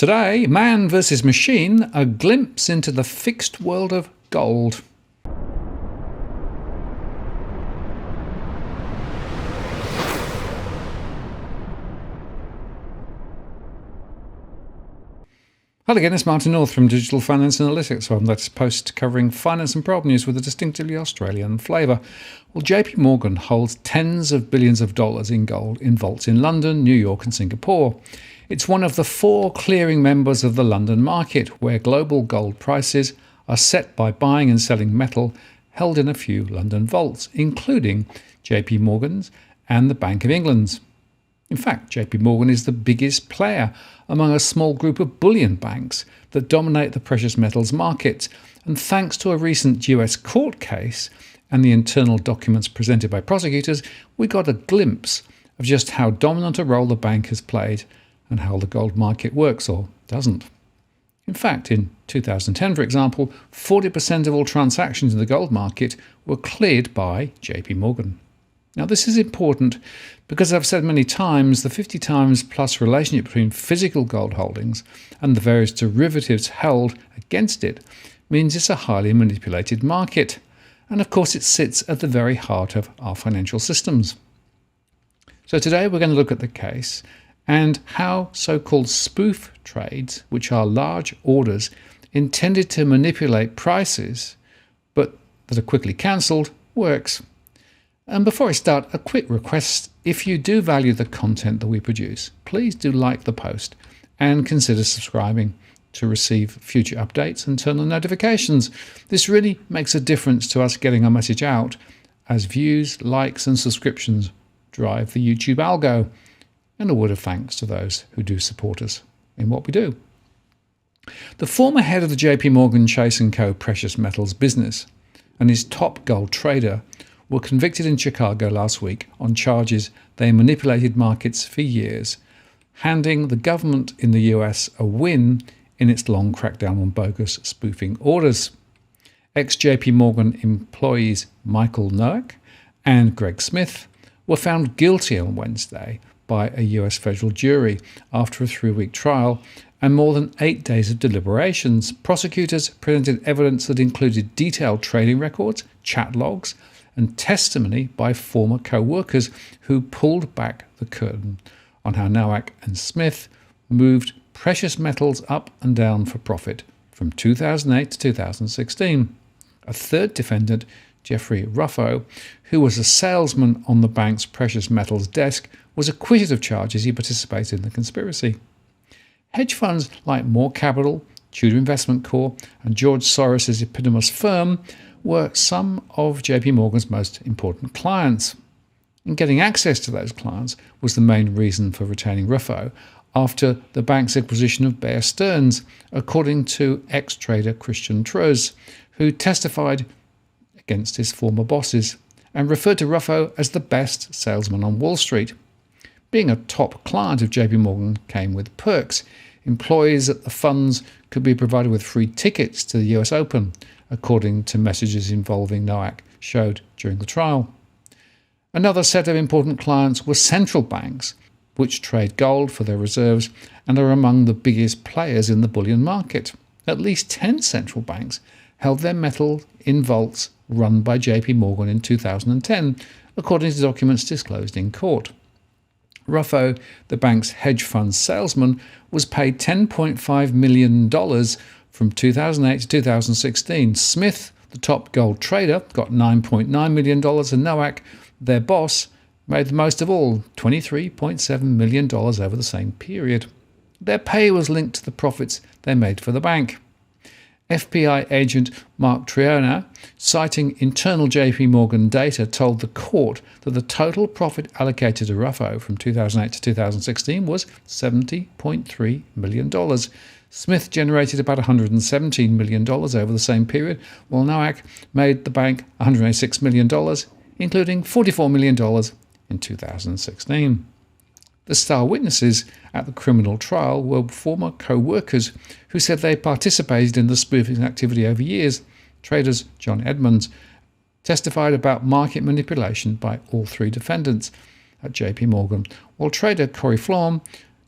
Today, man versus machine, a glimpse into the fixed world of gold. Hello again, it's Martin North from Digital Finance Analytics, where I'm the latest post covering finance and property news with a distinctively Australian flavour. Well, JPMorgan holds tens of billions of dollars in gold in vaults in London, New York and Singapore. It's one of the 4 clearing members of the London market, where global gold prices are set by buying and selling metal held in a few London vaults, including JPMorgan's and the Bank of England's. In fact, JPMorgan is the biggest player among a small group of bullion banks that dominate the precious metals market, and thanks to a recent US court case and the internal documents presented by prosecutors, we got a glimpse of just how dominant a role the bank has played and how the gold market works or doesn't. In fact, in 2010, for example, 40% of all transactions in the gold market were cleared by JPMorgan. Now, this is important because, I've said many times, the 50 times plus relationship between physical gold holdings and the various derivatives held against it means it's a highly manipulated market. And of course, it sits at the very heart of our financial systems. So today we're going to look at the case and how so-called spoof trades, which are large orders intended to manipulate prices but that are quickly cancelled, works. And before I start, a quick request: if you do value the content that we produce, please do like the post and consider subscribing to receive future updates and turn on notifications. This really makes a difference to us getting our message out, as views, likes and subscriptions drive the YouTube algo. And a word of thanks to those who do support us in what we do. The former head of the JPMorgan Chase & Co. precious metals business and his top gold trader were convicted in Chicago last week on charges they manipulated markets for years, handing the government in the US a win in its long crackdown on bogus spoofing orders. Ex-JPMorgan employees Michael Nowak and Greg Smith were found guilty on Wednesday by a US federal jury after a 3-week trial and more than 8 days of deliberations. Prosecutors presented evidence that included detailed trading records, chat logs, and testimony by former co-workers who pulled back the curtain on how Nowak and Smith moved precious metals up and down for profit from 2008 to 2016. A third defendant, Jeffrey Ruffo, who was a salesman on the bank's precious metals desk, was acquitted of charges he participated in the conspiracy. Hedge funds like More Capital, Tudor Investment Corp, and George Soros' eponymous firm were some of JPMorgan's most important clients. And getting access to those clients was the main reason for retaining Ruffo after the bank's acquisition of Bear Stearns, according to ex-trader Christian Truz, who testified against his former bosses and referred to Ruffo as the best salesman on Wall Street. Being a top client of JPMorgan came with perks. Employees at the funds could be provided with free tickets to the US Open, according to messages involving Nowak showed during the trial. Another set of important clients were central banks, which trade gold for their reserves and are among the biggest players in the bullion market. At least 10 central banks held their metal in vaults run by JPMorgan in 2010, according to documents disclosed in court. Ruffo, the bank's hedge fund salesman, was paid $10.5 million from 2008 to 2016. Smith, the top gold trader, got $9.9 million, and Nowak, their boss, made the most of all, $23.7 million over the same period. Their pay was linked to the profits they made for the bank. FBI agent Mark Triona, citing internal JPMorgan data, told the court that the total profit allocated to Ruffo from 2008 to 2016 was $70.3 million. Smith generated about $117 million over the same period, while Nowak made the bank $186 million, including $44 million in 2016. The star witnesses at the criminal trial were former co-workers who said they participated in the spoofing activity over years. Traders John Edmonds testified about market manipulation by all 3 defendants at JPMorgan, while trader Corey Flom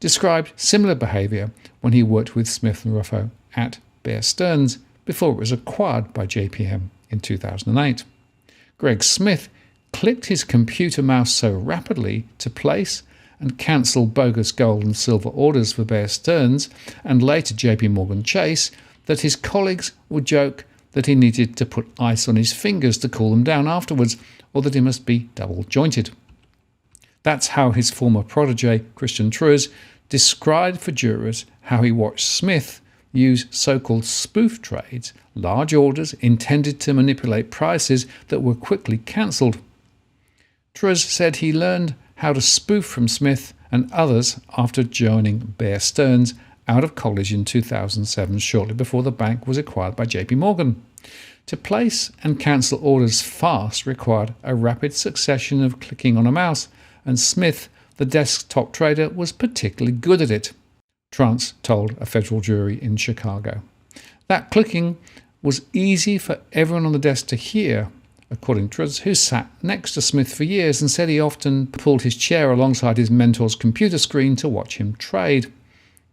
described similar behaviour when he worked with Smith and Ruffo at Bear Stearns before it was acquired by JPM in 2008. Greg Smith clicked his computer mouse so rapidly to place and cancel bogus gold and silver orders for Bear Stearns and later JPMorgan Chase that his colleagues would joke that he needed to put ice on his fingers to cool them down afterwards, or that he must be double-jointed. That's how his former protege, Christian Truz, described for jurors how he watched Smith use so-called spoof trades, large orders intended to manipulate prices that were quickly cancelled. Truz said he learned how to spoof from Smith and others after joining Bear Stearns out of college in 2007, shortly before the bank was acquired by JPMorgan. To place and cancel orders fast required a rapid succession of clicking on a mouse, and Smith, the desktop trader, was particularly good at it, Trance told a federal jury in Chicago. That clicking was easy for everyone on the desk to hear, according to Truz, who sat next to Smith for years and said he often pulled his chair alongside his mentor's computer screen to watch him trade.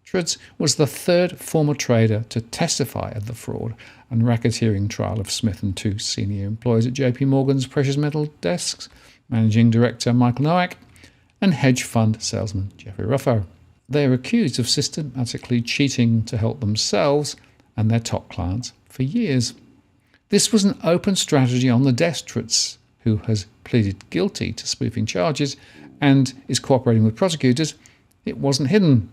Truz was the third former trader to testify at the fraud and racketeering trial of Smith and two senior employees at JPMorgan's precious metal desks, Managing Director Michael Nowak and hedge fund salesman Jeffrey Ruffo. They are accused of systematically cheating to help themselves and their top clients for years. This was an open strategy on the desk, Truz, who has pleaded guilty to spoofing charges and is cooperating with prosecutors. It wasn't hidden.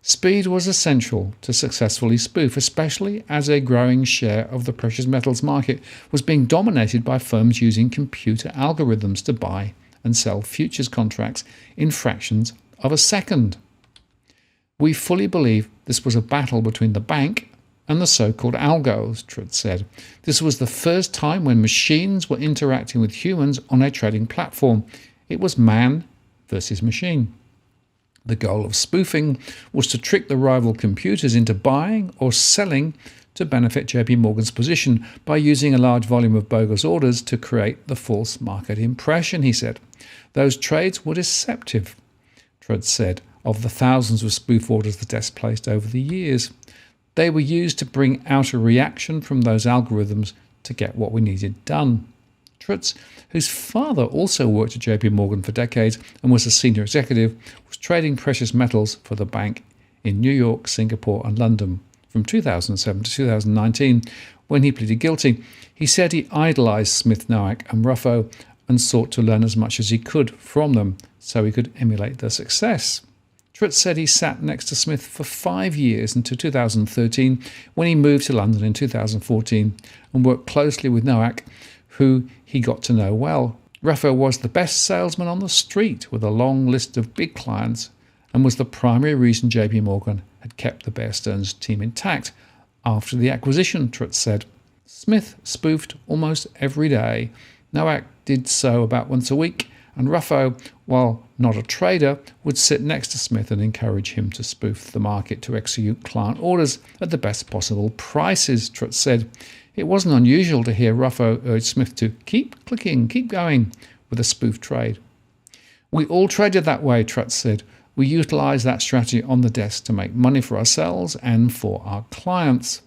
Speed was essential to successfully spoof, especially as a growing share of the precious metals market was being dominated by firms using computer algorithms to buy and sell futures contracts in fractions of a second. We fully believe this was a battle between the bank and the so-called algos, Truz said. This was the first time when machines were interacting with humans on a trading platform. It was man versus machine. The goal of spoofing was to trick the rival computers into buying or selling to benefit JPMorgan's position by using a large volume of bogus orders to create the false market impression, he said. Those trades were deceptive, Truz said, of the thousands of spoof orders the desk placed over the years. They were used to bring out a reaction from those algorithms to get what we needed done. Truz, whose father also worked at JPMorgan for decades and was a senior executive, was trading precious metals for the bank in New York, Singapore and London from 2007 to 2019. When he pleaded guilty, he said he idolized Smith, Nowak and Ruffo and sought to learn as much as he could from them so he could emulate their success. Truz said he sat next to Smith for 5 years until 2013 when he moved to London in 2014 and worked closely with Nowak, who he got to know well. Ruffo was the best salesman on the street with a long list of big clients and was the primary reason JPMorgan had kept the Bear Stearns team intact after the acquisition, Truz said. Smith spoofed almost every day. Nowak did so about once a week, and Ruffo, while not a trader, would sit next to Smith and encourage him to spoof the market to execute client orders at the best possible prices, Truz said. It wasn't unusual to hear Ruffo urge Smith to keep clicking, keep going with a spoof trade. We all traded that way, Truz said. We utilised that strategy on the desk to make money for ourselves and for our clients.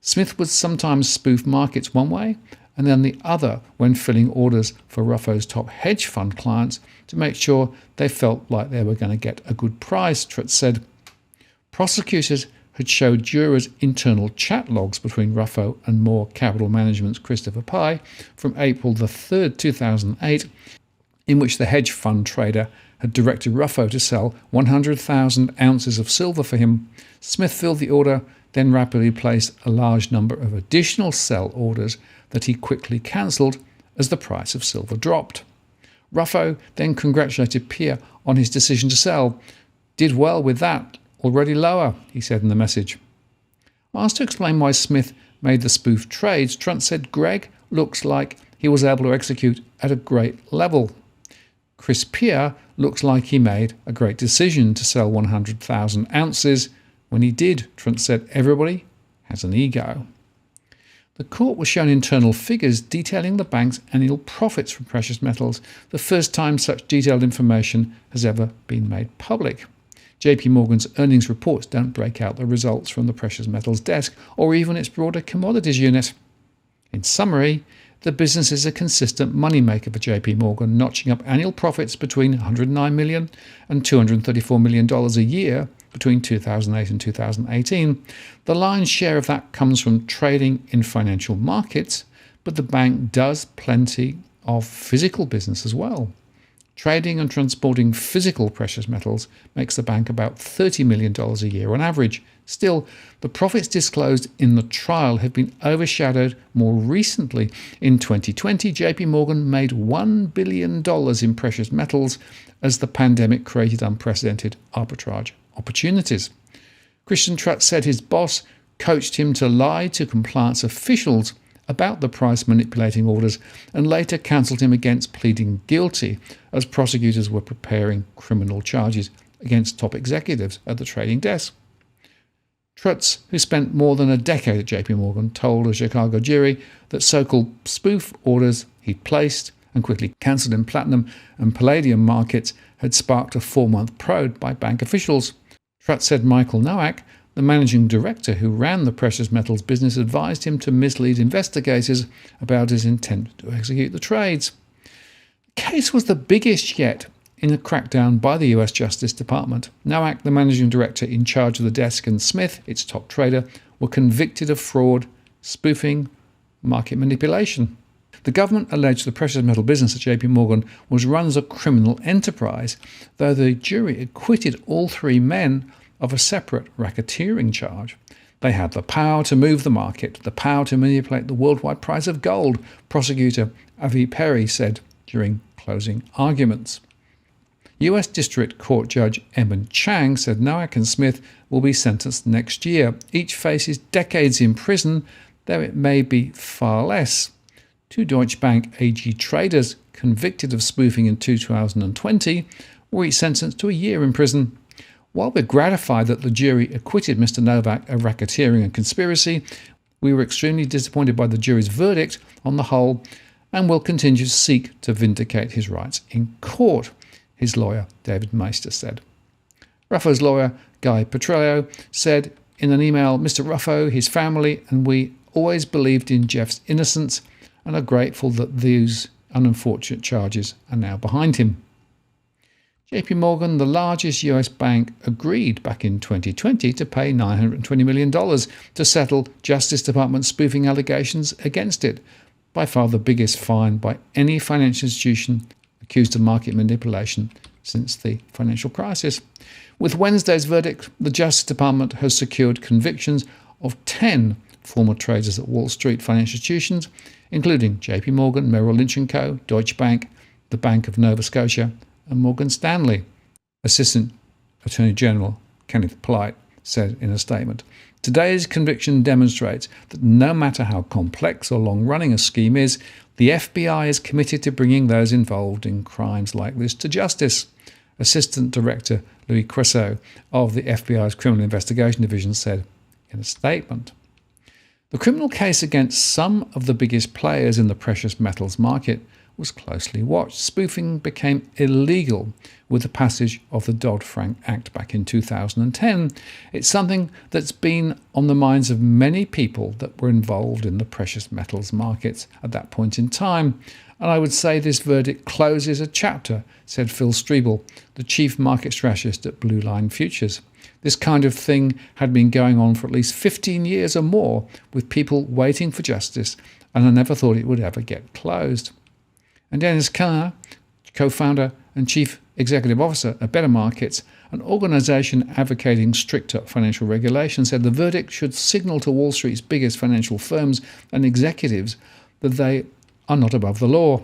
Smith would sometimes spoof markets one way and then the other when filling orders for Ruffo's top hedge fund clients to make sure they felt like they were going to get a good price, Truz said. Prosecutors had showed jurors internal chat logs between Ruffo and Moore Capital Management's Christopher Pye from April the 3rd, 2008, in which the hedge fund trader had directed Ruffo to sell 100,000 ounces of silver for him. Smith filled the order, then rapidly placed a large number of additional sell orders that he quickly cancelled as the price of silver dropped. Ruffo then congratulated Pye on his decision to sell. Did well with that. Already lower, he said in the message. Asked to explain why Smith made the spoof trades, Truz said Greg looks like he was able to execute at a great level. Chris Pye looks like he made a great decision to sell 100,000 ounces. When he did, Truz said everybody has an ego. The court was shown internal figures detailing the bank's annual profits from precious metals, the first time such detailed information has ever been made public. JPMorgan's earnings reports don't break out the results from the precious metals desk or even its broader commodities unit. In summary, the business is a consistent moneymaker for JPMorgan, notching up annual profits between $109 million and $234 million a year between 2008 and 2018. The lion's share of that comes from trading in financial markets, but the bank does plenty of physical business as well. Trading and transporting physical precious metals makes the bank about $30 million a year on average. Still, the profits disclosed in the trial have been overshadowed more recently. In 2020, JPMorgan made $1 billion in precious metals as the pandemic created unprecedented arbitrage opportunities. Christian Trutz said his boss coached him to lie to compliance officials about the price manipulating orders and later counselled him against pleading guilty as prosecutors were preparing criminal charges against top executives at the trading desk. Trutz, who spent more than a decade at JPMorgan, told a Chicago jury that so-called spoof orders he'd placed and quickly cancelled in platinum and palladium markets had sparked a 4-month probe by bank officials. Trutz said Michael Nowak, the managing director who ran the precious metals business, advised him to mislead investigators about his intent to execute the trades. The case was the biggest yet in a crackdown by the US Justice Department. Nowak, the managing director in charge of the desk, and Smith, its top trader, were convicted of fraud, spoofing, market manipulation. The government alleged the precious metal business at JPMorgan was run as a criminal enterprise, though the jury acquitted all 3 men of a separate racketeering charge. They had the power to move the market, the power to manipulate the worldwide price of gold, prosecutor Avi Perry said during closing arguments. US District Court Judge Edmund Chang said Nowak and Smith will be sentenced next year. Each faces decades in prison, though it may be far less. 2 Deutsche Bank AG traders convicted of spoofing in 2020 were each sentenced to a year in prison. While we're gratified that the jury acquitted Mr. Novak of racketeering and conspiracy, we were extremely disappointed by the jury's verdict on the whole and will continue to seek to vindicate his rights in court, his lawyer David Meister said. Ruffo's lawyer Guy Petrello said in an email, Mr. Ruffo, his family and we always believed in Jeff's innocence and are grateful that these unfortunate charges are now behind him. JPMorgan, the largest US bank, agreed back in 2020 to pay $920 million to settle Justice Department spoofing allegations against it, by far the biggest fine by any financial institution accused of market manipulation since the financial crisis. With Wednesday's verdict, the Justice Department has secured convictions of 10 former traders at Wall Street financial institutions, including JPMorgan, Merrill Lynch & Co., Deutsche Bank, the Bank of Nova Scotia, and Morgan Stanley. Assistant Attorney General Kenneth Polite said in a statement, "Today's conviction demonstrates that no matter how complex or long-running a scheme is, the FBI is committed to bringing those involved in crimes like this to justice." Assistant Director Louis Cresseau of the FBI's Criminal Investigation Division said in a statement. The criminal case against some of the biggest players in the precious metals market was closely watched. Spoofing became illegal with the passage of the Dodd-Frank Act back in 2010. It's something that's been on the minds of many people that were involved in the precious metals markets at that point in time. And I would say this verdict closes a chapter, said Phil Strebel, the chief market strategist at Blue Line Futures. This kind of thing had been going on for at least 15 years or more, with people waiting for justice, and I never thought it would ever get closed. And Dennis Kerner, co-founder and chief executive officer at Better Markets, an organisation advocating stricter financial regulation, said the verdict should signal to Wall Street's biggest financial firms and executives that they are not above the law.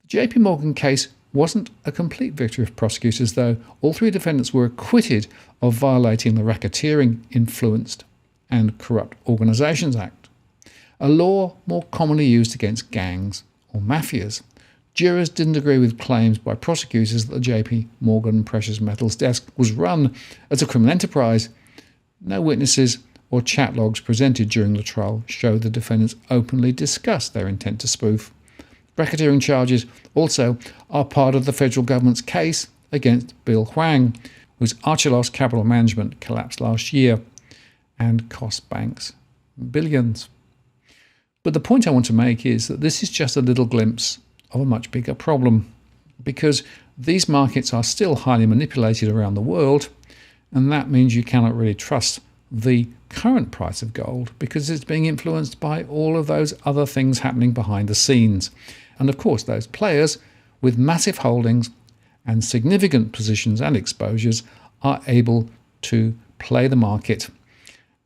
The JPMorgan case wasn't a complete victory of prosecutors, though. All 3 defendants were acquitted of violating the Racketeering, Influenced and Corrupt Organisations Act, a law more commonly used against gangs or mafias. Jurors didn't agree with claims by prosecutors that the JPMorgan Precious Metals desk was run as a criminal enterprise. No witnesses or chat logs presented during the trial show the defendants openly discussed their intent to spoof. Racketeering charges also are part of the federal government's case against Bill Hwang, whose Archelaus Capital Management collapsed last year and cost banks billions. But the point I want to make is that this is just a little glimpse of a much bigger problem, because these markets are still highly manipulated around the world, and that means you cannot really trust the current price of gold because it's being influenced by all of those other things happening behind the scenes. And of course, those players with massive holdings and significant positions and exposures are able to play the market.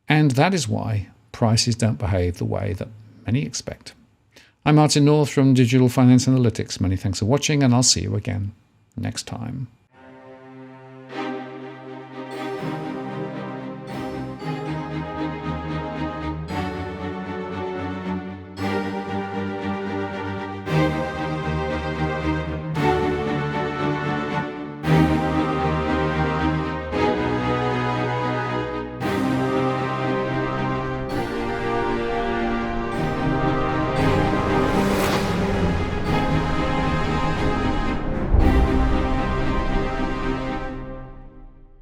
And that is why prices don't behave the way that many expect. I'm Martin North from Digital Finance Analytics. Many thanks for watching, and I'll see you again next time.